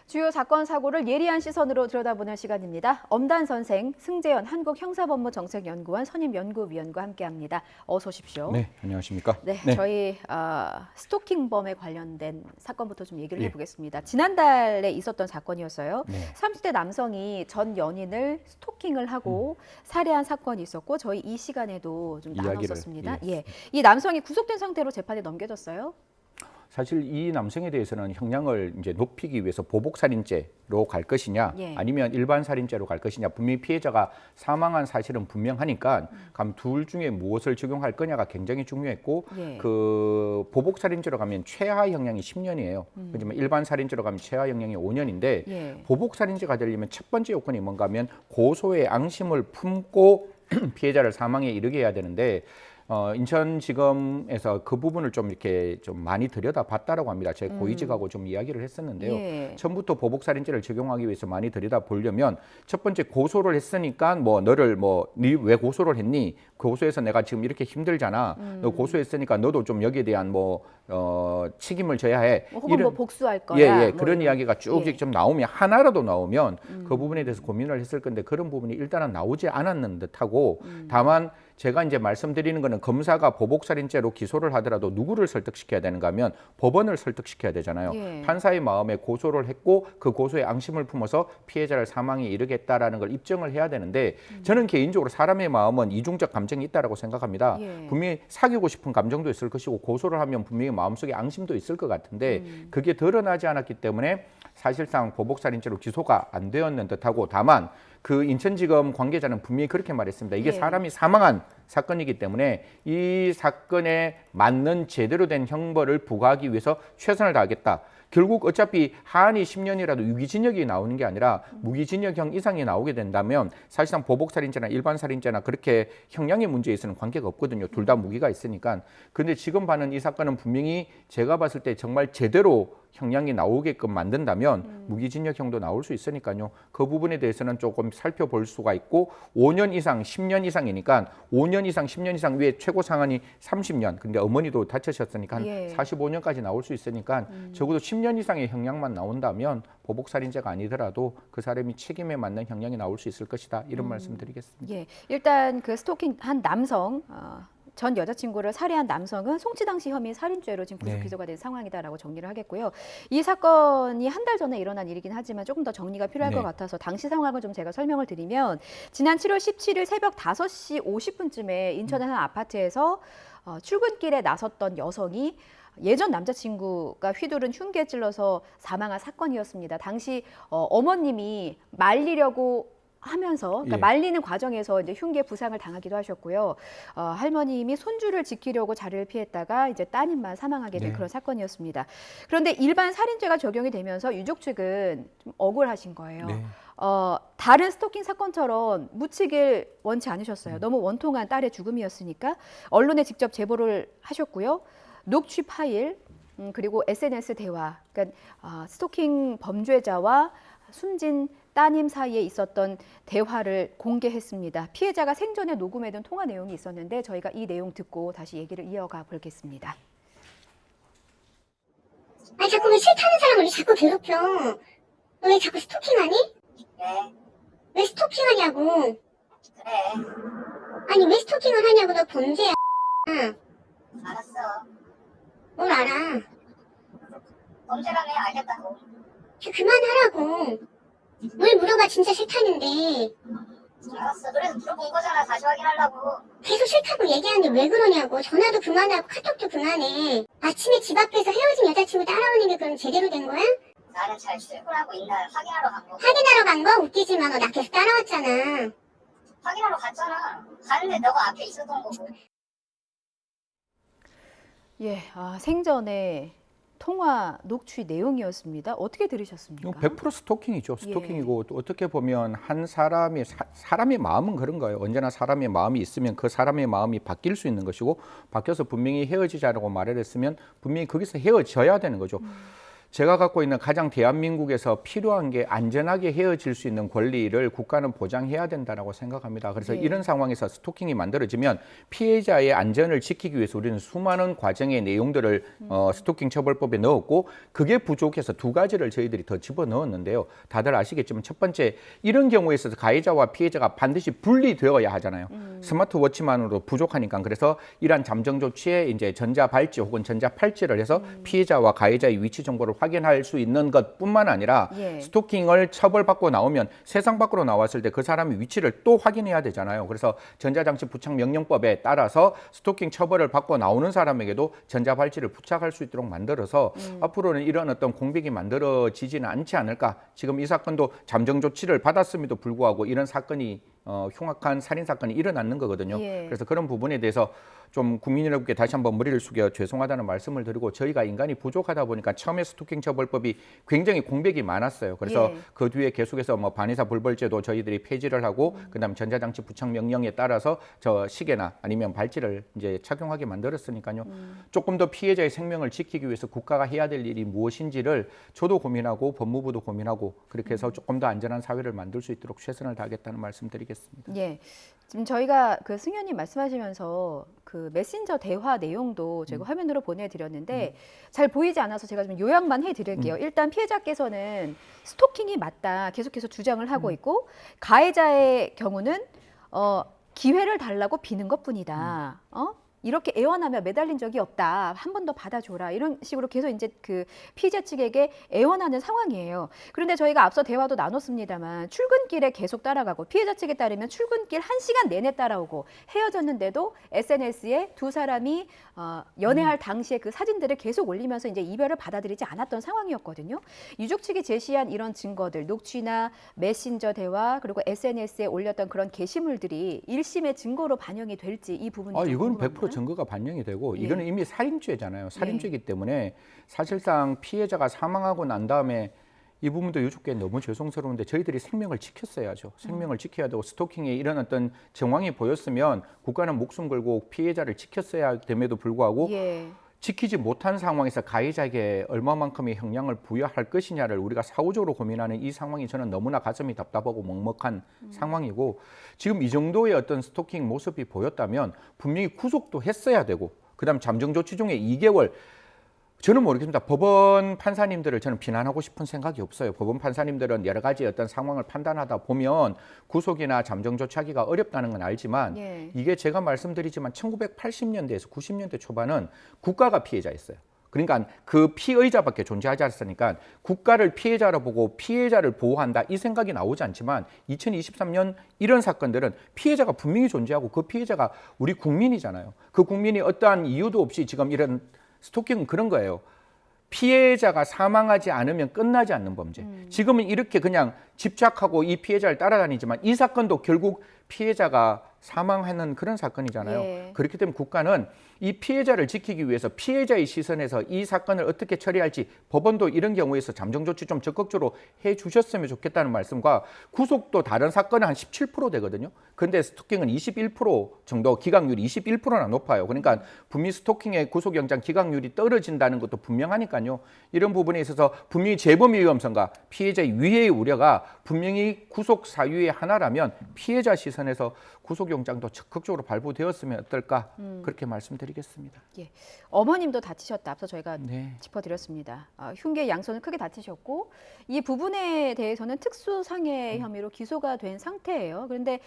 주요 사건 사고를 예리한 시선으로 들여다보는 시간입니다. 엄단 선생, 승재현 한국형사법무정책연구원 선임연구위원과 함께합니다. 어서 오십시오. 네, 안녕하십니까? 네, 네. 저희 스토킹범에 관련된 사건부터 좀 얘기를 해보겠습니다. 지난달에 있었던 사건이었어요. 네. 30대 남성이 전 연인을 스토킹을 하고 살해한 사건이 있었고 저희 이 시간에도 좀 나눴었습니다. 예, 이 남성이 구속된 상태로 재판에 넘겨졌어요. 사실 이 남성에 대해서는 형량을 이제 높이기 위해서 보복살인죄로 갈 것이냐, 아니면 일반 살인죄로 갈 것이냐, 분명히 피해자가 사망한 사실은 분명하니까 그럼 둘 중에 무엇을 적용할 거냐가 굉장히 중요했고, 그 보복살인죄로 가면 최하 형량이 10년이에요. 하지만 일반 살인죄로 가면 최하 형량이 5년인데 보복살인죄가 되려면 첫 번째 요건이 뭔가 하면 고소의 앙심을 품고 피해자를 사망에 이르게 해야 되는데, 인천지검에서 그 부분을 좀 이렇게 좀 많이 들여다봤다라고 합니다. 제 고위직하고 좀 이야기를 했었는데요. 처음부터 보복살인죄를 적용하기 위해서 많이 들여다보려면 첫 번째 고소를 했으니까 뭐 너를 니 왜 고소를 했니? 고소해서 내가 지금 이렇게 힘들잖아. 너 고소했으니까 너도 좀 여기에 대한 책임을 져야 해. 혹은 뭐 복수할 거야. 그런 이야기가 쭉 좀 나오면 하나라도 나오면 그 부분에 대해서 고민을 했을 건데 그런 부분이 일단은 나오지 않았는 듯하고 다만 제가 이제 말씀드리는 거는 검사가 보복살인죄로 기소를 하더라도 누구를 설득시켜야 되는가 하면 법원을 설득시켜야 되잖아요. 판사의 마음에 고소를 했고 그 고소에 앙심을 품어서 피해자를 사망에 이르겠다라는 걸 입증을 해야 되는데 저는 개인적으로 사람의 마음은 이중적 감정이 있다라고 생각합니다. 분명히 사귀고 싶은 감정도 있을 것이고 고소를 하면 분명히 마음속에 앙심도 있을 것 같은데 그게 드러나지 않았기 때문에 사실상 보복살인죄로 기소가 안 되었는 듯하고 다만 그 인천지검 관계자는 분명히 그렇게 말했습니다. 이게 사람이 사망한 사건이기 때문에 이 사건에 맞는 제대로 된 형벌을 부과하기 위해서 최선을 다하겠다. 결국 어차피 하한이 10년이라도 유기징역이 나오는 게 아니라 무기징역형 이상이 나오게 된다면 사실상 보복살인죄나 일반 살인죄나 그렇게 형량의 문제에 있어서는 관계가 없거든요. 둘 다 무기가 있으니까. 그런데 지금 봐는 이 사건은 분명히 제가 봤을 때 정말 제대로 형량이 나오게끔 만든다면 무기징역형도 나올 수 있으니까요. 그 부분에 대해서는 조금 살펴볼 수가 있고 5년 이상, 10년 이상이니까 5년 이상, 10년 이상 위에 최고 상한이 30년. 근데 어머니도 다치셨으니까 한 45년까지 나올 수 있으니까 적어도 10년 이상의 형량만 나온다면 보복살인죄가 아니더라도 그 사람이 책임에 맞는 형량이 나올 수 있을 것이다. 이런 말씀 드리겠습니다. 일단 그 스토킹한 남성 전 여자친구를 살해한 남성은 송치당시 혐의 살인죄로 지금 구속 기소가 된 상황이다라고 정리를 하겠고요. 이 사건이 한 달 전에 일어난 일이긴 하지만 조금 더 정리가 필요할 것 같아서 당시 상황을 좀 제가 설명을 드리면 지난 7월 17일 새벽 5시 50분쯤에 인천의 한 아파트에서 출근길에 나섰던 여성이 예전 남자친구가 휘두른 흉기에 찔러서 사망한 사건이었습니다. 당시 어머님이 말리려고 하면서 말리는 과정에서 이제 흉기에 부상을 당하기도 하셨고요. 할머님이 손주를 지키려고 자리를 피했다가 이제 따님만 사망하게 된 그런 사건이었습니다. 그런데 일반 살인죄가 적용이 되면서 유족 측은 좀 억울하신 거예요. 다른 스토킹 사건처럼 묻히길 원치 않으셨어요. 너무 원통한 딸의 죽음이었으니까 언론에 직접 제보를 하셨고요. 녹취 파일 그리고 SNS 대화, 그러니까 스토킹 범죄자와 숨진 따님 사이에 있었던 대화를 공개했습니다. 피해자가 생전에 녹음해둔 통화 내용이 있었는데 저희가 이 내용 듣고 다시 얘기를 이어가 보겠습니다. 아니 자꾸 왜 싫다는 사람을 왜 자꾸 괴롭혀? 너 왜 자꾸 스토킹하니? 왜 스토킹하냐고? 그래. 아니 왜 스토킹을 하냐고. 너 범죄야. 알았어. 뭘 알아? 범죄라며 알겠다고. 그만하라고. 뭘 물어봐. 진짜 싫다는데. 알았어. 그래서 물어본 거잖아. 다시 확인하려고. 계속 싫다고 얘기하는데 왜 그러냐고. 전화도 그만하고 카톡도 그만해. 아침에 집 앞에서 헤어진 여자친구 따라오는 게 그럼 제대로 된 거야? 나는 잘 출근하고 있나 확인하러 간 거. 확인하러 간 거? 웃기지 마. 너 나 계속 따라왔잖아. 확인하러 갔잖아. 가는데 너가 앞에 있었던 거고. 생전에 통화 녹취 내용이었습니다. 어떻게 들으셨습니까? 100% 스토킹이죠. 스토킹이고 또 어떻게 보면 한 사람의 마음은 그런 거예요. 언제나 사람의 마음이 있으면 그 사람의 마음이 바뀔 수 있는 것이고 바뀌어서 분명히 헤어지자라고 말을 했으면 분명히 거기서 헤어져야 되는 거죠. 제가 갖고 있는 가장 대한민국에서 필요한 게 안전하게 헤어질 수 있는 권리를 국가는 보장해야 된다고 생각합니다. 그래서 예. 이런 상황에서 스토킹이 만들어지면 피해자의 안전을 지키기 위해서 우리는 수많은 과정의 내용들을 스토킹 처벌법에 넣었고 그게 부족해서 두 가지를 저희들이 더 집어넣었는데요. 다들 아시겠지만 첫 번째 이런 경우에 있어서 가해자와 피해자가 반드시 분리되어야 하잖아요. 스마트워치만으로도 부족하니까 그래서 이러한 잠정 조치에 이제 전자발찌 혹은 전자팔찌를 해서 피해자와 가해자의 위치 정보를 확인할 수 있는 것뿐만 아니라 예. 스토킹을 처벌받고 나오면 세상 밖으로 나왔을 때 그 사람의 위치를 또 확인해야 되잖아요. 그래서 전자장치 부착 명령법에 따라서 스토킹 처벌을 받고 나오는 사람에게도 전자발찌를 부착할 수 있도록 만들어서 앞으로는 이런 어떤 공백이 만들어지지는 않지 않을까. 지금 이 사건도 잠정 조치를 받았음에도 불구하고 이런 사건이 흉악한 살인 사건이 일어나는 거거든요. 예. 그래서 그런 부분에 대해서 좀 국민 여러분께 다시 한번 머리를 숙여 죄송하다는 말씀을 드리고 저희가 인간이 부족하다 보니까 처음에 스토킹 처벌법이 굉장히 공백이 많았어요. 그래서 예. 그 뒤에 계속해서 뭐 반의사 불벌죄도 저희들이 폐지를 하고 그다음 전자장치 부착 명령에 따라서 저 시계나 아니면 발찌를 이제 착용하게 만들었으니까요. 조금 더 피해자의 생명을 지키기 위해서 국가가 해야 될 일이 무엇인지를 저도 고민하고 법무부도 고민하고 그렇게 해서 조금 더 안전한 사회를 만들 수 있도록 최선을 다하겠다는 말씀드리겠습니다. 예. 지금 저희가 그 승현님 말씀하시면서 그 메신저 대화 내용도 제가 화면으로 보내드렸는데 잘 보이지 않아서 제가 좀 요약만 해드릴게요. 일단 피해자께서는 스토킹이 맞다 계속해서 주장을 하고 있고 가해자의 경우는 기회를 달라고 비는 것뿐이다. 이렇게 애원하며 매달린 적이 없다. 한 번 더 받아줘라. 이런 식으로 계속 이제 그 피의자 측에게 애원하는 상황이에요. 그런데 저희가 앞서 대화도 나눴습니다만 출근길에 계속 따라가고 피해자 측에 따르면 출근길 1시간 내내 따라오고 헤어졌는데도 SNS에 두 사람이 연애할 당시에 그 사진들을 계속 올리면서 이제 이별을 받아들이지 않았던 상황이었거든요. 유족 측이 제시한 이런 증거들, 녹취나 메신저 대화 그리고 SNS에 올렸던 그런 게시물들이 1심의 증거로 반영이 될지 이 부분이 좀 이건 궁금합니다. 100% 증거가 반영이 되고 예. 이거는 이미 살인죄잖아요. 살인죄이기 때문에 사실상 피해자가 사망하고 난 다음에 이 부분도 유족께 너무 죄송스러운데 저희들이 생명을 지켰어야죠. 생명을 지켜야 되고 스토킹에 이런 어떤 정황이 보였으면 국가는 목숨 걸고 피해자를 지켰어야 됨에도 불구하고 예. 지키지 못한 상황에서 가해자에게 얼마만큼의 형량을 부여할 것이냐를 우리가 사후적으로 고민하는 이 상황이 저는 너무나 가슴이 답답하고 먹먹한 상황이고 지금 이 정도의 어떤 스토킹 모습이 보였다면 분명히 구속도 했어야 되고 그다음 잠정 조치 중에 2개월 저는 모르겠습니다. 법원 판사님들을 저는 비난하고 싶은 생각이 없어요. 법원 판사님들은 여러 가지 어떤 상황을 판단하다 보면 구속이나 잠정 조치하기가 어렵다는 건 알지만 예. 이게 제가 말씀드리지만 1980년대에서 90년대 초반은 국가가 피해자였어요. 그러니까 그 피의자밖에 존재하지 않았으니까 국가를 피해자로 보고 피해자를 보호한다 이 생각이 나오지 않지만 2023년 이런 사건들은 피해자가 분명히 존재하고 그 피해자가 우리 국민이잖아요. 그 국민이 어떠한 이유도 없이 지금 이런 스토킹은 그런 거예요. 피해자가 사망하지 않으면 끝나지 않는 범죄. 지금은 이렇게 그냥 집착하고 이 피해자를 따라다니지만 이 사건도 결국 피해자가 사망하는 그런 사건이잖아요. 예. 그렇기 때문에 국가는 이 피해자를 지키기 위해서 피해자의 시선에서 이 사건을 어떻게 처리할지 법원도 이런 경우에서 잠정 조치 좀 적극적으로 해 주셨으면 좋겠다는 말씀과 구속도 다른 사건은 한 17% 되거든요. 근데 스토킹은 21% 정도 기각률이 21%나 높아요. 그러니까 분명히 스토킹의 구속영장 기각률이 떨어진다는 것도 분명하니까요. 이런 부분에 있어서 분명히 재범의 위험성과 피해자의 위해의 우려가 분명히 구속 사유의 하나라면 피해자 시선에서 구속영장도 적극적으로 발부되었으면 어떨까 그렇게 말씀드리겠습니다. 예. 어머님도 다치셨다. 앞서 저희가 네. 짚어드렸습니다. 흉계 양손을 크게 다치셨고 이 부분에 대해서는 특수상해 혐의로 기소가 된 상태예요. 그런데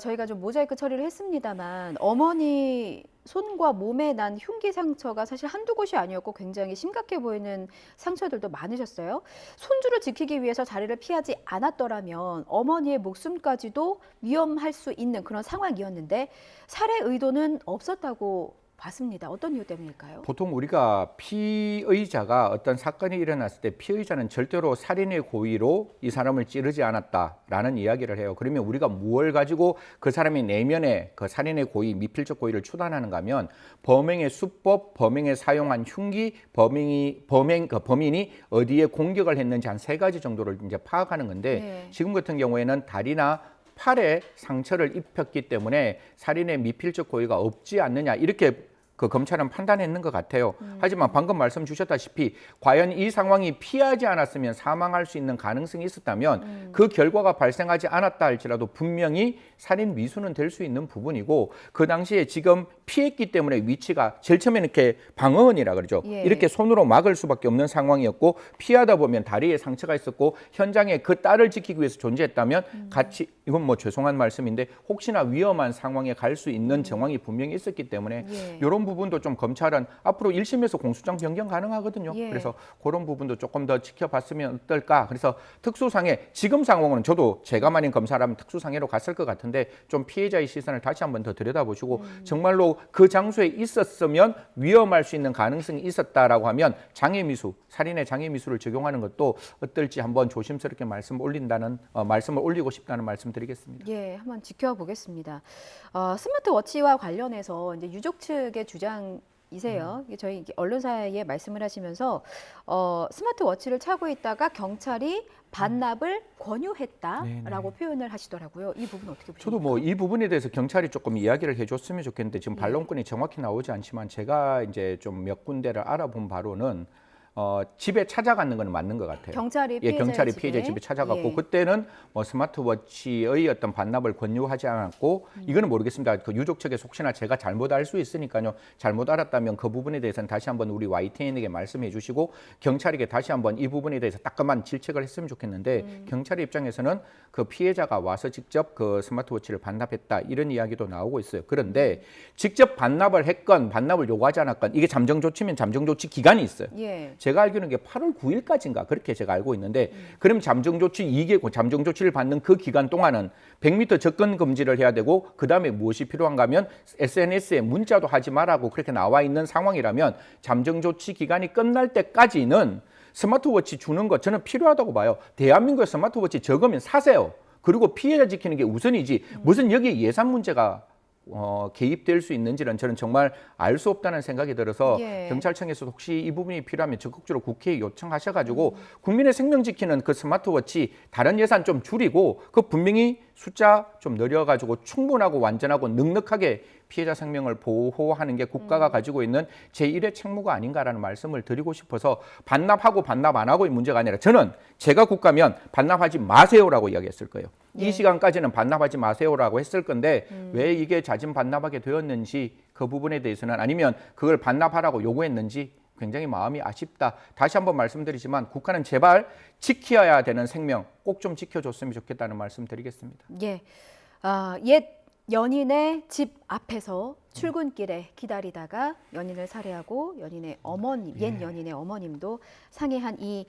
저희가 좀 모자이크 처리를 했습니다만 어머니 손과 몸에 난 흉기 상처가 사실 한두 곳이 아니었고 굉장히 심각해 보이는 상처들도 많으셨어요. 손주를 지키기 위해서 자리를 피하지 않았더라면 어머니의 목숨까지도 위험할 수 있는 그런 상황이었는데 살해 의도는 없었다고 봤습니다. 어떤 이유 때문일까요? 보통 우리가 피의자가 어떤 사건이 일어났을 때 피의자는 절대로 살인의 고의로 이 사람을 찌르지 않았다라는 이야기를 해요. 그러면 우리가 무엇을 가지고 그 사람의 내면에 그 살인의 고의, 미필적 고의를 추단하는가 하면 범행의 수법, 범행에 사용한 흉기, 범인이 어디에 공격을 했는지 한 3가지 정도를 이제 파악하는 건데 네. 지금 같은 경우에는 다리나 팔에 상처를 입혔기 때문에 살인의 미필적 고의가 없지 않느냐 이렇게 그 검찰은 판단했는 것 같아요. 하지만 방금 말씀 주셨다시피 과연 이 상황이 피하지 않았으면 사망할 수 있는 가능성이 있었다면 그 결과가 발생하지 않았다 할지라도 분명히 살인 미수는 될 수 있는 부분이고 그 당시에 지금 피했기 때문에 위치가 제일 처음에 이렇게 방어원이라 그러죠. 예. 이렇게 손으로 막을 수밖에 없는 상황이었고 피하다 보면 다리에 상처가 있었고 현장에 그 딸을 지키기 위해서 존재했다면 같이 이건 뭐 죄송한 말씀인데 혹시나 위험한 상황에 갈 수 있는 정황이 분명히 있었기 때문에 예. 이런 부분도 좀 검찰은 앞으로 1심에서 공소장 변경 가능하거든요. 예. 그래서 그런 부분도 조금 더 지켜봤으면 어떨까. 그래서 특수상해 지금 상황은 저도 제가 만약 검사라면 특수상해로 갔을 것 같은데 좀 피해자의 시선을 다시 한번 더 들여다보시고 정말로 그 장소에 있었으면 위험할 수 있는 가능성이 있었다라고 하면 장애미수, 살인의 장애미수를 적용하는 것도 어떨지 한번 조심스럽게 말씀을 올리고 싶다는 말씀드리겠습니다. 예, 한번 지켜보겠습니다. 스마트워치와 관련해서 이제 유족 측의 주장이세요. 이게 저희 이게 언론사에 말씀을 하시면서 스마트워치를 차고 있다가 경찰이 반납을 권유했다라고 표현을 하시더라고요. 이 부분 어떻게 보십니까? 저도 뭐 이 부분에 대해서 경찰이 조금 이야기를 해줬으면 좋겠는데 지금 반론권이 정확히 나오지 않지만 제가 이제 좀 몇 군데를 알아본 바로는 집에 찾아가는 건 맞는 것 같아요. 경찰이 피해자 집에 찾아갔고 그때는 뭐 스마트워치의 어떤 반납을 권유하지 않았고 이거는 모르겠습니다. 그 유족 측에서 혹시나 제가 잘못 알 수 있으니까요. 잘못 알았다면 그 부분에 대해서는 다시 한번 우리 YTN에게 말씀해 주시고 경찰에게 다시 한번 이 부분에 대해서 따끔한 질책을 했으면 좋겠는데 경찰의 입장에서는 그 피해자가 와서 직접 그 스마트워치를 반납했다 이런 이야기도 나오고 있어요. 그런데 직접 반납을 했건 반납을 요구하지 않았건 이게 잠정조치면 잠정조치 기간이 있어요. 예. 제가 알기로는 이게 8월 9일까지인가 그렇게 제가 알고 있는데 그럼 잠정조치를 받는 그 기간 동안은 100m 접근 금지를 해야 되고 그다음에 무엇이 필요한가 하면 SNS에 문자도 하지 말라고 그렇게 나와 있는 상황이라면 잠정조치 기간이 끝날 때까지는 스마트워치 주는 것 저는 필요하다고 봐요. 대한민국에 스마트워치 적으면 사세요. 그리고 피해자 지키는 게 우선이지 무슨 여기에 예산 문제가 개입될 수 있는지는 저는 정말 알 수 없다는 생각이 들어서 예. 경찰청에서도 혹시 이 부분이 필요하면 적극적으로 국회에 요청하셔가지고 국민의 생명 지키는 그 스마트워치 다른 예산 좀 줄이고 그 분명히 숫자 좀 늘려가지고 충분하고 완전하고 넉넉하게 피해자 생명을 보호하는 게 국가가 가지고 있는 제1의 책무가 아닌가라는 말씀을 드리고 싶어서 반납하고 반납 안 하고의 문제가 아니라 저는 제가 국가면 반납하지 마세요라고 이야기했을 거예요. 이 시간까지는 반납하지 마세요라고 했을 건데 왜 이게 자진 반납하게 되었는지 그 부분에 대해서는 아니면 그걸 반납하라고 요구했는지 굉장히 마음이 아쉽다. 다시 한번 말씀드리지만 국가는 제발 지켜야 되는 생명 꼭 좀 지켜줬으면 좋겠다는 말씀 드리겠습니다. 예. 옛 연인의 집 앞에서 출근길에 기다리다가 연인을 살해하고 연인의 어머님, 옛 연인의 어머님도 상해한 이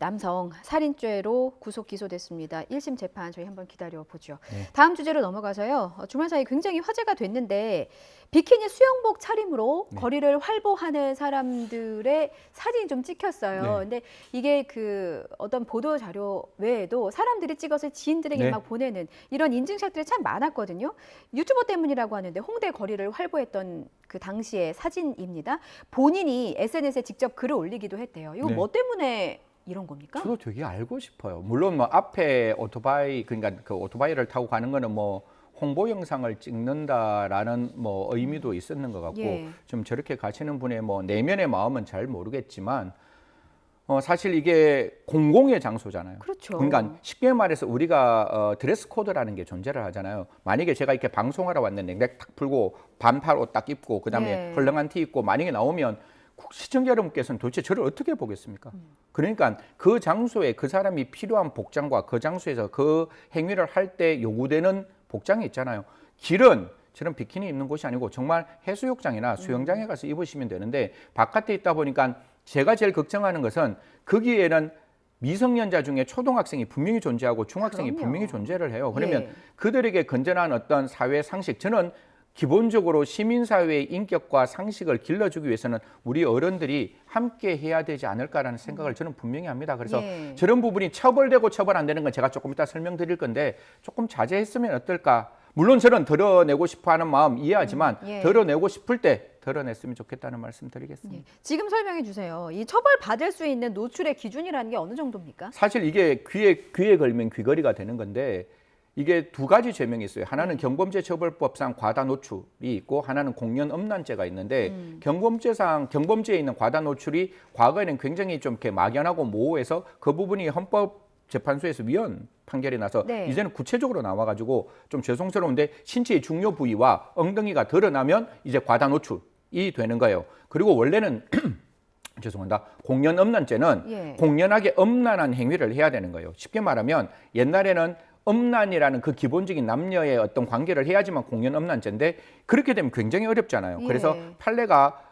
남성 살인죄로 구속 기소됐습니다. 1심 재판 저희 한번 기다려 보죠. 다음 주제로 넘어가서요. 주말 사이 굉장히 화제가 됐는데 비키니 수영복 차림으로 거리를 활보하는 사람들의 사진이 좀 찍혔어요. 근데 이게 그 어떤 보도 자료 외에도 사람들이 찍어서 지인들에게 막 보내는 이런 인증샷들이 참 많았거든요. 유튜버 때문이라고 하는데 홍대 거리를 활보했던 그 당시의 사진입니다. 본인이 SNS에 직접 글을 올리기도 했대요. 이거 뭐 때문에 이런 겁니까? 저도 되게 알고 싶어요. 물론 뭐 앞에 오토바이 그러니까 그 오토바이를 타고 가는 거는 뭐 홍보 영상을 찍는다라는 뭐 의미도 있었는 것 같고 좀 저렇게 가시는 분의 뭐 내면의 마음은 잘 모르겠지만 사실 이게 공공의 장소잖아요. 그렇죠. 그러니까 쉽게 말해서 우리가 드레스 코드라는 게 존재를 하잖아요. 만약에 제가 이렇게 방송하러 왔는데 넥 탁 풀고 반팔 옷 딱 입고 그다음에 헐렁한 티 입고 만약에 나오면 시청자 여러분께서는 도대체 저를 어떻게 보겠습니까? 그러니까 그 장소에 그 사람이 필요한 복장과 그 장소에서 그 행위를 할 때 요구되는 복장이 있잖아요. 길은 저런 비키니 입는 곳이 아니고 정말 해수욕장이나 수영장에 가서 입으시면 되는데 바깥에 있다 보니까 제가 제일 걱정하는 것은 거기에는 미성년자 중에 초등학생이 분명히 존재하고 중학생이 분명히 존재를 해요. 그러면 그들에게 건전한 어떤 사회 상식, 저는 기본적으로 시민사회의 인격과 상식을 길러주기 위해서는 우리 어른들이 함께 해야 되지 않을까라는 생각을 저는 분명히 합니다. 그래서 저런 부분이 처벌되고 처벌 안 되는 건 제가 조금 이따 설명드릴 건데 조금 자제했으면 어떨까. 물론 저는 덜어내고 싶어하는 마음 이해하지만 덜어내고 싶을 때 덜어냈으면 좋겠다는 말씀 드리겠습니다. 지금 설명해 주세요. 이 처벌받을 수 있는 노출의 기준이라는 게 어느 정도입니까? 사실 이게 귀에 걸면 귀걸이가 되는 건데 이게 두 가지 죄명이 있어요. 하나는 경범죄처벌법상 과다 노출이 있고 하나는 공연음란죄가 있는데 경범죄에 있는 과다 노출이 과거에는 굉장히 좀 이렇게 막연하고 모호해서 그 부분이 헌법재판소에서 위헌 판결이 나서 네. 이제는 구체적으로 나와가지고 좀 죄송스러운데 신체의 중요 부위와 엉덩이가 드러나면 이제 과다 노출이 되는 거예요. 그리고 원래는 죄송합니다. 공연음란죄는 예. 공연하게 음란한 행위를 해야 되는 거예요. 쉽게 말하면 옛날에는 음란이라는 그 기본적인 남녀의 어떤 관계를 해야지만 공연음란죄인데 그렇게 되면 굉장히 어렵잖아요. 예. 그래서 판례가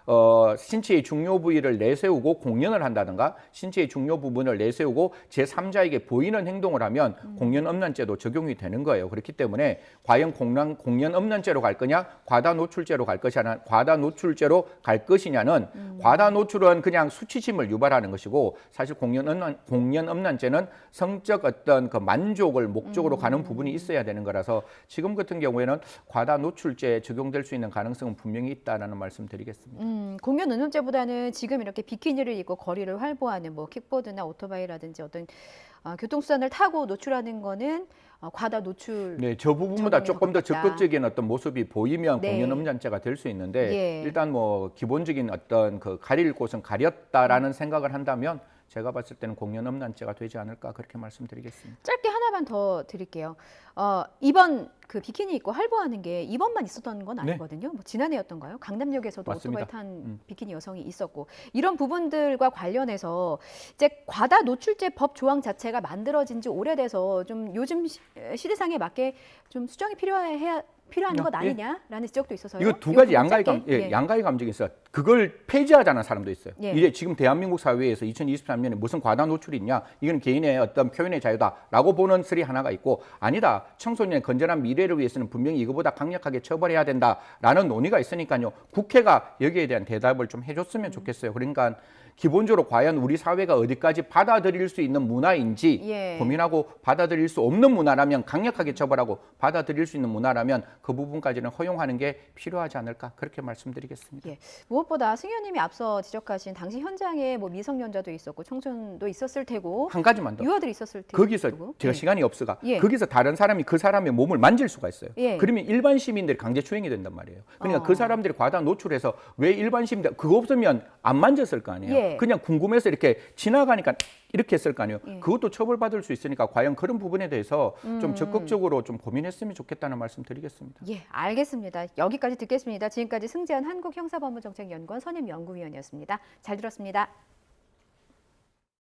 신체의 중요 부위를 내세우고 공연을 한다든가 신체의 중요 부분을 내세우고 제3자에게 보이는 행동을 하면 공연음란죄도 적용이 되는 거예요. 그렇기 때문에 과연 공연음란죄로 갈 거냐 과다 노출죄로 갈 것이냐 과다 노출죄로 갈 것이냐는 과다 노출은 그냥 수치심을 유발하는 것이고 사실 공연음란죄는 성적 어떤 그 만족을 목적으로 가는 부분이 있어야 되는 거라서 지금 같은 경우에는 과다 노출죄에 적용될 수 있는 가능성은 분명히 있다라는 말씀 드리겠습니다. 공연 운운죄보다는 지금 이렇게 비키니를 입고 거리를 활보하는 뭐 킥보드나 오토바이라든지 어떤 교통수단을 타고 노출하는 거는 과다 노출. 네, 저 부분보다 적용에 조금 더 가깝다. 적극적인 어떤 모습이 보이면 네. 공연음란죄가 될 수 있는데 예. 일단 뭐 기본적인 어떤 그 가릴 곳은 가렸다라는 생각을 한다면 제가 봤을 때는 공연음란죄가 되지 않을까 그렇게 말씀드리겠습니다. 짧게 하나만 더 드릴게요. 이번 그 비키니 입고 활보하는 게 이번만 있었던 건 아니거든요. 뭐 지난해였던가요? 강남역에서도 맞습니다. 오토바이 탄 비키니 여성이 있었고 이런 부분들과 관련해서 이제 과다 노출죄 법 조항 자체가 만들어진 지 오래돼서 좀 요즘 시대상에 맞게 좀 수정이 필요한 것 예. 아니냐라는 지적도 있어서요. 이거 두 가지 요 부분 양가의 짧게. 양가의 감정이 있어요. 그걸 폐지하자는 사람도 있어요. 예. 이게 지금 대한민국 사회에서 2023년에 무슨 과다 노출이 있냐? 이건 개인의 어떤 표현의 자유다라고 보는 설이 하나가 있고 아니다. 청소년의 건전한 미래를 위해서는 분명히 이거보다 강력하게 처벌해야 된다라는 논의가 있으니까요. 국회가 여기에 대한 대답을 좀 해줬으면 좋겠어요. 그러니까 기본적으로 과연 우리 사회가 어디까지 받아들일 수 있는 문화인지 예. 고민하고 받아들일 수 없는 문화라면 강력하게 처벌하고 받아들일 수 있는 문화라면 그 부분까지는 허용하는 게 필요하지 않을까 그렇게 말씀드리겠습니다. 예. 무엇보다 승 의원님이 앞서 지적하신 당시 현장에 뭐 미성년자도 있었고 청소년도 있었을 테고 한 가지만 더. 유아들이 있었을 테고 거기서 제가 예. 시간이 없어가 예. 거기서 다른 사람이 그 사람의 몸을 만질 수가 있어요. 예. 그러면 일반 시민들이 강제 추행이 된단 말이에요. 그러니까 그 사람들이 과다 노출해서 왜 일반 시민들 그거 없으면 안 만졌을 거 아니에요. 예. 그냥 궁금해서 이렇게 지나가니까 이렇게 했을 거 아니에요. 예. 그것도 처벌받을 수 있으니까 과연 그런 부분에 대해서 좀 적극적으로 좀 고민했으면 좋겠다는 말씀 드리겠습니다. 예, 알겠습니다. 여기까지 듣겠습니다. 지금까지 승재한 한국형사법무정책연구원 선임연구위원이었습니다. 잘 들었습니다.